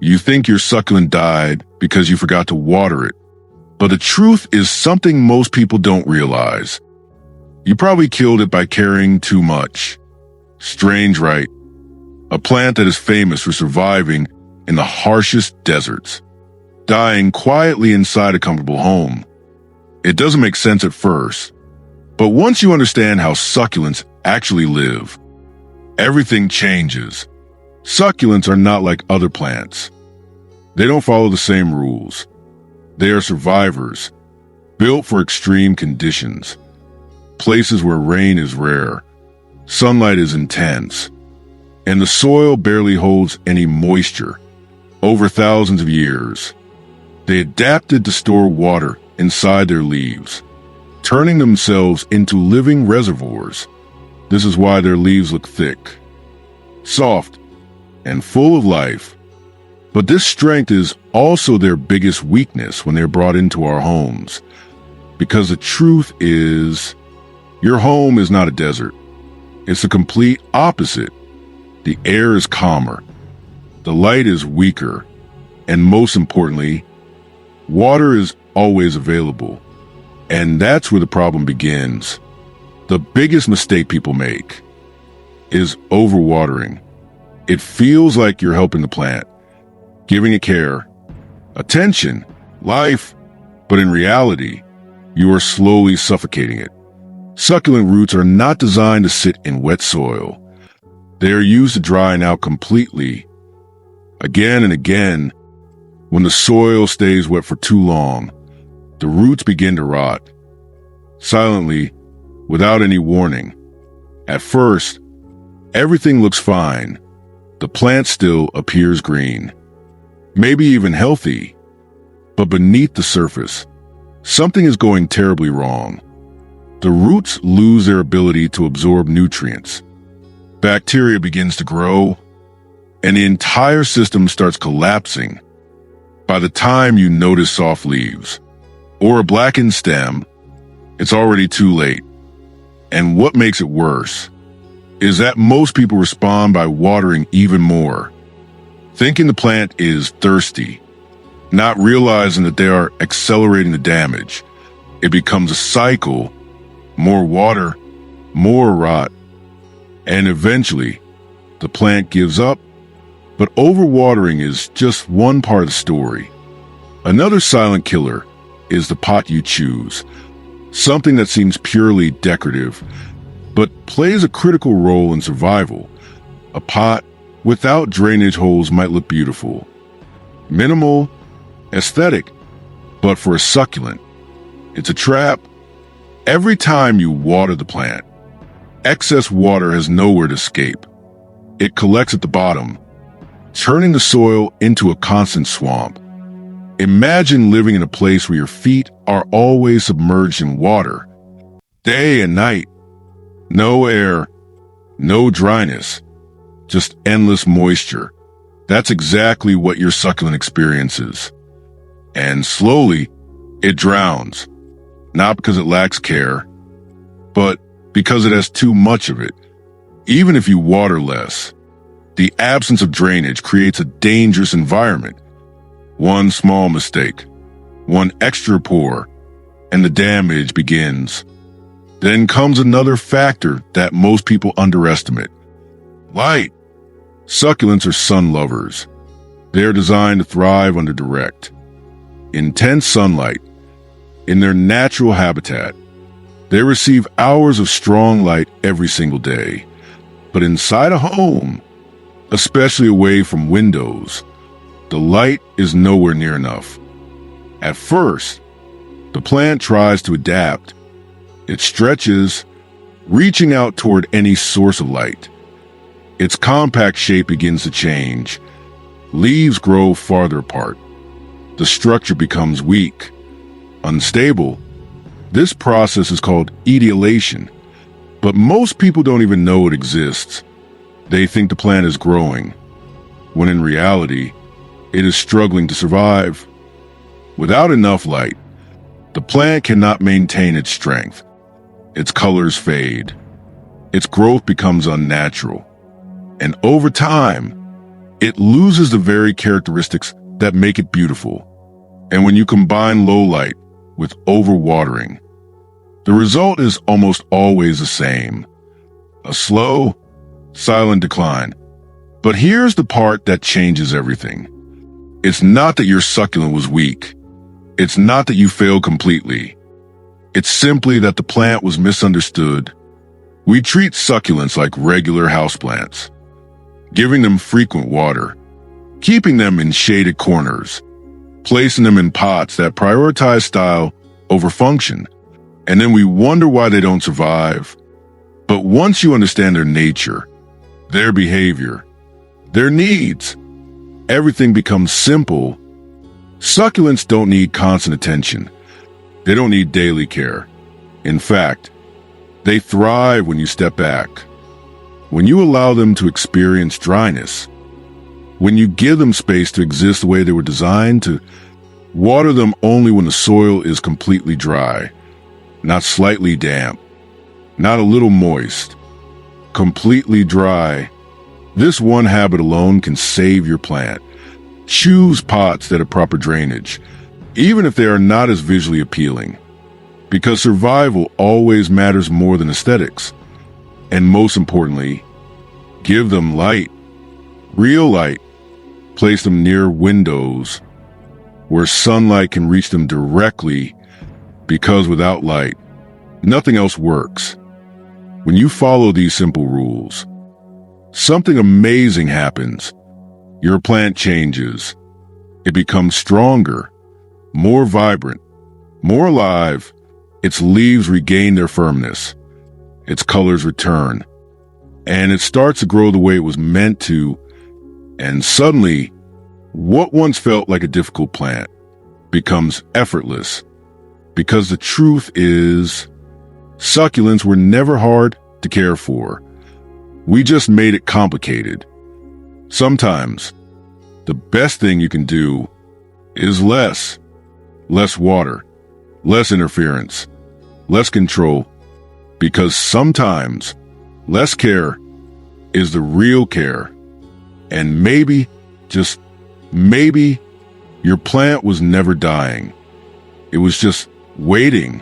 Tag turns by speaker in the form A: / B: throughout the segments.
A: You think your succulent died because you forgot to water it. But the truth is something most people don't realize. You probably killed it by caring too much. Strange, right? A plant that is famous for surviving in the harshest deserts, dying quietly inside a comfortable home. It doesn't make sense at first, but once you understand how succulents actually live, everything changes. Succulents are not like other plants. They don't follow the same rules. They are survivors, built for extreme conditions, places where rain is rare, sunlight is intense, and the soil barely holds any moisture. Over thousands of years, they adapted to store water inside their leaves, turning themselves into living reservoirs. This is why their leaves look thick, soft, and full of life. But this strength is also their biggest weakness when they're brought into our homes. Because the truth is, your home is not a desert. It's the complete opposite. The air is calmer, the light is weaker, and most importantly, water is always available. And that's where the problem begins. The biggest mistake people make is overwatering. It feels like you're helping the plant, giving it care, attention, life, but in reality, you are slowly suffocating it. Succulent roots are not designed to sit in wet soil. They are used to drying out completely. Again and again, when the soil stays wet for too long, the roots begin to rot, silently, without any warning. At first, everything looks fine. The plant still appears green, maybe even healthy. But beneath the surface, something is going terribly wrong. The roots lose their ability to absorb nutrients. Bacteria begins to grow, and the entire system starts collapsing. By the time you notice soft leaves or a blackened stem, it's already too late. And what makes it worse is that most people respond by watering even more, thinking the plant is thirsty, not realizing that they are accelerating the damage. It becomes a cycle, more water, more rot, and eventually the plant gives up. But overwatering is just one part of the story. Another silent killer is the pot you choose, something that seems purely decorative, but plays a critical role in survival. A pot without drainage holes might look beautiful, minimal, aesthetic, but for a succulent, it's a trap. Every time you water the plant, excess water has nowhere to escape. It collects at the bottom, turning the soil into a constant swamp. Imagine living in a place where your feet are always submerged in water, day and night. No air, no dryness, just endless moisture. That's exactly what your succulent experiences. And slowly, it drowns, not because it lacks care, but because it has too much of it. Even if you water less, the absence of drainage creates a dangerous environment. One small mistake, one extra pour, and the damage begins. Then comes another factor that most people underestimate: light. Succulents are sun lovers. They are designed to thrive under direct, intense sunlight. In their natural habitat, they receive hours of strong light every single day. But inside a home, especially away from windows, the light is nowhere near enough. At first, the plant tries to adapt. It stretches, reaching out toward any source of light. Its compact shape begins to change. Leaves grow farther apart. The structure becomes weak, unstable. This process is called etiolation, but most people don't even know it exists. They think the plant is growing, when in reality, it is struggling to survive. Without enough light, the plant cannot maintain its strength. Its colors fade. Its growth becomes unnatural. And over time, it loses the very characteristics that make it beautiful. And when you combine low light with overwatering, the result is almost always the same. A slow, silent decline. But here's the part that changes everything. It's not that your succulent was weak. It's not that you failed completely. It's simply that the plant was misunderstood. We treat succulents like regular houseplants, giving them frequent water, keeping them in shaded corners, placing them in pots that prioritize style over function, and then we wonder why they don't survive. But once you understand their nature, their behavior, their needs, everything becomes simple. Succulents don't need constant attention. They don't need daily care. In fact, they thrive when you step back, when you allow them to experience dryness, when you give them space to exist the way they were designed, to water them only when the soil is completely dry, not slightly damp, not a little moist, completely dry. This one habit alone can save your plant. Choose pots that have proper drainage, even if they are not as visually appealing, because survival always matters more than aesthetics. And most importantly, give them light, real light. Place them near windows where sunlight can reach them directly, because without light, nothing else works. When you follow these simple rules, something amazing happens. Your plant changes. It becomes stronger, more vibrant, more alive. Its leaves regain their firmness. Its colors return. And it starts to grow the way it was meant to. And suddenly, what once felt like a difficult plant becomes effortless. Because the truth is, succulents were never hard to care for. We just made it complicated. Sometimes, the best thing you can do is less. Less water, less interference, less control. Because sometimes, less care is the real care. And maybe, just maybe, your plant was never dying. It was just waiting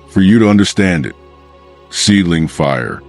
A: for you to understand it. Seedling fire.